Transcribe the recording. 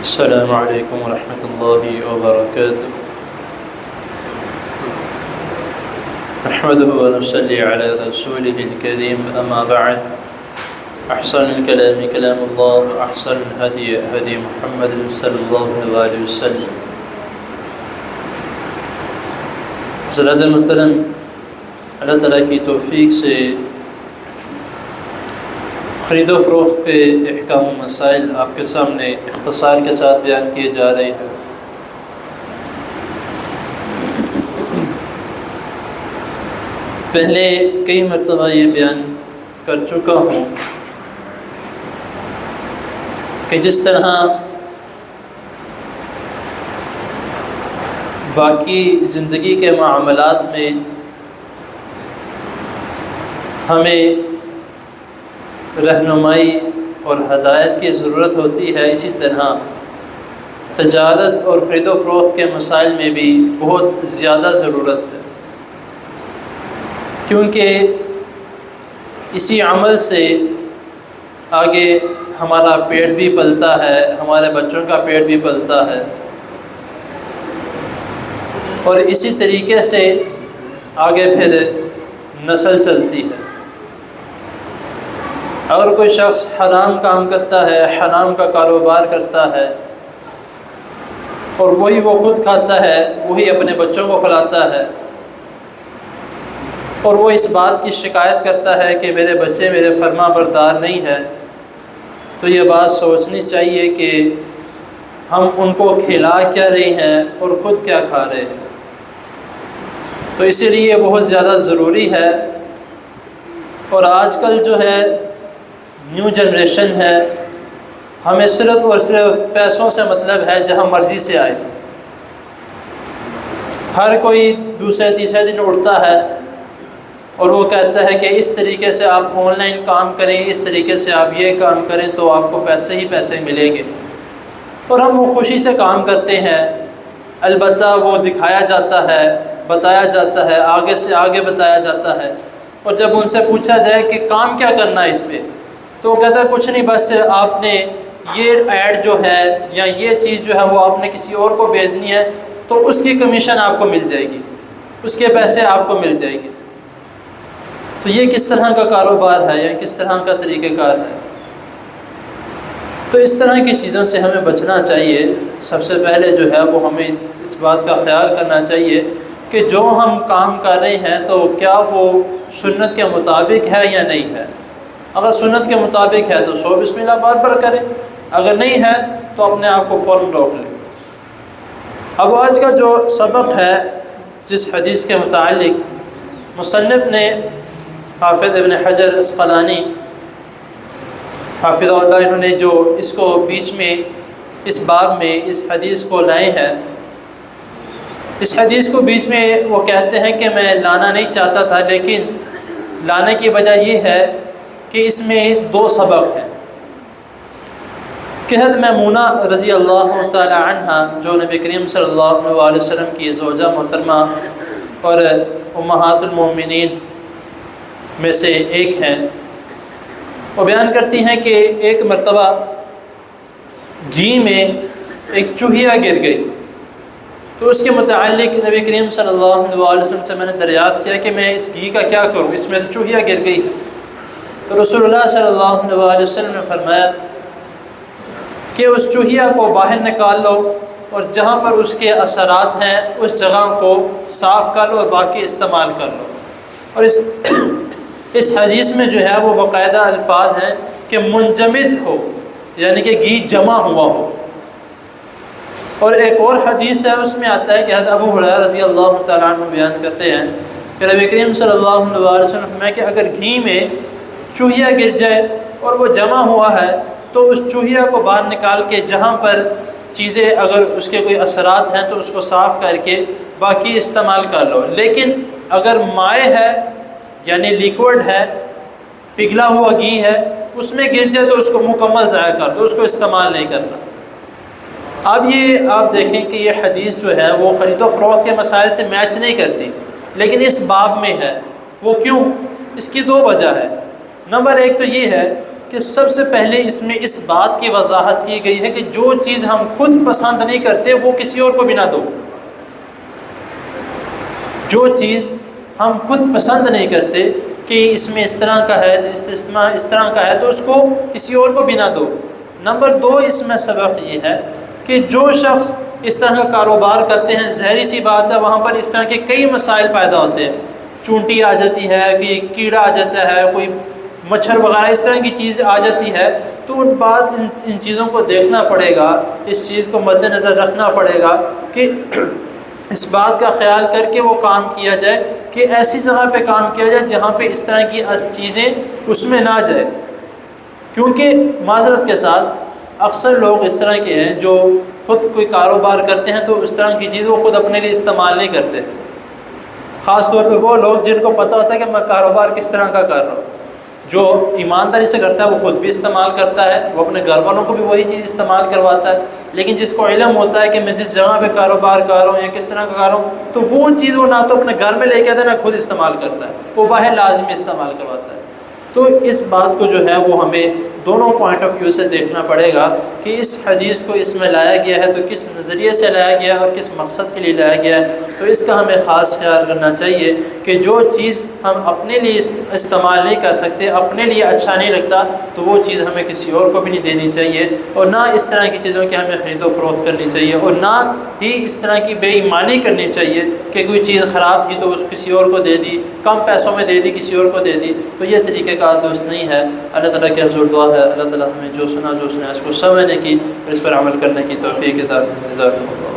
السلام علیکم ورحمۃ اللہ وبرکاتہ۔ نحمده ونصلي على رسوله الكريم، اما بعد، احسن الكلام كلام الله واحسن الهدي هدي محمد صلی اللہ علیہ وسلم۔ حضرات محترم، اللہ تعالیٰ کی توفیق سے خرید و فروخت کے احکام و مسائل آپ کے سامنے اختصار کے ساتھ بیان کیے جا رہے ہیں۔ پہلے کئی مرتبہ یہ بیان کر چکا ہوں کہ جس طرح باقی زندگی کے معاملات میں ہمیں رہنمائی اور ہدایت کی ضرورت ہوتی ہے، اسی طرح تجارت اور خرید و فروخت کے مسائل میں بھی بہت زیادہ ضرورت ہے، کیونکہ اسی عمل سے آگے ہمارا پیٹ بھی پلتا ہے، ہمارے بچوں کا پیٹ بھی پلتا ہے، اور اسی طریقے سے آگے پھر نسل چلتی ہے۔ اگر کوئی شخص حرام کام کرتا ہے، حرام کا کاروبار کرتا ہے، اور وہی وہ خود کھاتا ہے، وہی اپنے بچوں کو کھلاتا ہے، اور وہ اس بات کی شکایت کرتا ہے کہ میرے بچے میرے فرما بردار نہیں ہیں، تو یہ بات سوچنی چاہیے کہ ہم ان کو کھلا کیا رہے ہیں اور خود کیا کھا رہے ہیں۔ تو اسی لیے بہت زیادہ ضروری ہے۔ اور آج کل جو ہے نیو جنریشن ہے، ہمیں صرف اور صرف پیسوں سے مطلب ہے، جہاں مرضی سے آئے۔ ہر کوئی دوسرے تیسرے دن اٹھتا ہے اور وہ کہتا ہے کہ اس طریقے سے آپ آن لائن کام کریں، اس طریقے سے آپ یہ کام کریں تو آپ کو پیسے ہی پیسے ملیں گے، اور ہم وہ خوشی سے کام کرتے ہیں۔ البتہ وہ دکھایا جاتا ہے، بتایا جاتا ہے، آگے سے آگے بتایا جاتا ہے، اور جب ان سے پوچھا جائے کہ کام کیا کرنا ہے اس میں، تو وہ کہتا ہے کچھ نہیں، بس آپ نے یہ ایڈ جو ہے یا یہ چیز جو ہے وہ آپ نے کسی اور کو بھیجنی ہے، تو اس کی کمیشن آپ کو مل جائے گی، اس کے پیسے آپ کو مل جائے گی۔ تو یہ کس طرح کا کاروبار ہے یا کس طرح کا طریقہ کار ہے؟ تو اس طرح کی چیزوں سے ہمیں بچنا چاہیے۔ سب سے پہلے جو ہے وہ ہمیں اس بات کا خیال کرنا چاہیے کہ جو ہم کام کر رہے ہیں تو کیا وہ سنت کے مطابق ہے یا نہیں ہے۔ اگر سنت کے مطابق ہے تو 100 بسم اللہ بار بار کریں، اگر نہیں ہے تو اپنے آپ کو فوراً روک لیں۔ اب آج کا جو سبق ہے، جس حدیث کے متعلق مصنف نے حافظ ابن حجر عسقلانی حافظ اللہ، انہوں نے جو اس کو بیچ میں اس باب میں اس حدیث کو لائے ہیں، اس حدیث کو بیچ میں وہ کہتے ہیں کہ میں لانا نہیں چاہتا تھا، لیکن لانے کی وجہ یہ ہے کہ اس میں 2 سبق ہیں۔ کہ حضرت میمونہ رضی اللہ تعالی عنہ، جو نبی کریم صلی اللہ علیہ وسلم کی زوجہ محترمہ اور امہات المومنین میں سے ایک ہیں، وہ بیان کرتی ہیں کہ ایک مرتبہ گھی میں ایک چوہیا گر گئی، تو اس کے متعلق نبی کریم صلی اللہ علیہ وسلم سے میں نے دریافت کیا کہ میں اس گھی کا کیا کروں، اس میں تو چوہیا گر گئی۔ تو رسول اللہ صلی اللہ علیہ وسلم نے فرمایا کہ اس چوہیا کو باہر نکال لو، اور جہاں پر اس کے اثرات ہیں اس جگہ کو صاف کر لو اور باقی استعمال کر لو۔ اور اس حدیث میں جو ہے وہ باقاعدہ الفاظ ہیں کہ منجمد ہو، یعنی کہ گھی جمع ہوا ہو۔ اور ایک اور حدیث ہے، اس میں آتا ہے کہ حضرت ابو ہریرہ رضی اللہ تعالیٰ عنہ بیان کرتے ہیں کہ نبی کریم صلی اللہ علیہ وسلم نے فرمایا کہ اگر گھی میں چوہیا گر جائے اور وہ جمع ہوا ہے تو اس چوہیا کو باہر نکال کے جہاں پر چیزیں اگر اس کے کوئی اثرات ہیں تو اس کو صاف کر کے باقی استعمال کر لو۔ لیکن اگر مائع ہے یعنی لیکوڈ ہے، پگھلا ہوا گھی ہے، اس میں گر جائے تو اس کو مکمل ضائع کر دو، اس کو استعمال نہیں کرنا۔ اب یہ آپ دیکھیں کہ یہ حدیث جو ہے وہ خرید و فروخت کے مسائل سے میچ نہیں کرتی، لیکن اس باب میں ہے۔ وہ کیوں؟ اس کی 2 وجہ ہے۔ نمبر 1 تو یہ ہے کہ سب سے پہلے اس میں اس بات کی وضاحت کی گئی ہے کہ جو چیز ہم خود پسند نہیں کرتے وہ کسی اور کو بھی نہ دو. جو چیز ہم خود پسند نہیں کرتے کہ اس میں اس طرح کا ہے، اس طرح کا ہے، تو اس کو کسی اور کو بھی نہ دو. نمبر 2 اس میں سبق یہ ہے کہ جو شخص اس طرح کا کاروبار کرتے ہیں، ظاہری سی بات ہے وہاں پر اس طرح کے کئی مسائل پیدا ہوتے ہیں. چونٹی آ جاتی ہے، کوئی کیڑا آ جاتا ہے، کوئی مچھر وغیرہ اس طرح کی چیز آ جاتی ہے، تو ان چیزوں کو دیکھنا پڑے گا، اس چیز کو مد نظر رکھنا پڑے گا کہ اس بات کا خیال کر کے وہ کام کیا جائے کہ ایسی جگہ پہ کام کیا جائے جہاں پہ اس طرح کی چیزیں اس میں نہ جائے. کیونکہ معذرت کے ساتھ اکثر لوگ اس طرح کے ہیں جو خود کوئی کاروبار کرتے ہیں تو اس طرح کی چیز وہ خود اپنے لیے استعمال نہیں کرتے. خاص طور پہ وہ لوگ جن کو پتہ ہوتا ہے کہ میں کاروبار کس طرح کا کر رہا ہوں. جو ایمانداری سے کرتا ہے وہ خود بھی استعمال کرتا ہے، وہ اپنے گھر والوں کو بھی وہی چیز استعمال کرواتا ہے. لیکن جس کو علم ہوتا ہے کہ میں جس جگہ پہ کاروبار کر رہا ہوں یا کس طرح کا کر رہا ہوں، تو وہ چیز وہ نہ تو اپنے گھر میں لے کے آتا ہے نہ خود استعمال کرتا ہے، وہ باہر لازمی استعمال کرواتا ہے. تو اس بات کو جو ہے وہ ہمیں دونوں پوائنٹ آف ویو سے دیکھنا پڑے گا کہ اس حدیث کو اس میں لایا گیا ہے تو کس نظریے سے لایا گیا ہے اور کس مقصد کے لیے لایا گیا ہے. تو اس کا ہمیں خاص خیال کرنا چاہیے کہ جو چیز ہم اپنے لیے استعمال نہیں کر سکتے، اپنے لیے اچھا نہیں لگتا، تو وہ چیز ہمیں کسی اور کو بھی نہیں دینی چاہیے، اور نہ اس طرح کی چیزوں کی ہمیں خرید و فروخت کرنی چاہیے، اور نہ ہی اس طرح کی بے ایمانی کرنی چاہیے کہ کوئی چیز خراب تھی تو اس کسی اور کو دے دی، کم پیسوں میں دے دی، کسی اور کو دے دی. تو یہ طریقہ کار درست نہیں ہے. اللہ تعالیٰ کے حضور دعا ہے اللہ تعالیٰ ہمیں جو سنا اس کو سمجھنے کی اور اس پر عمل کرنے کی توفیق عطا فرمائے.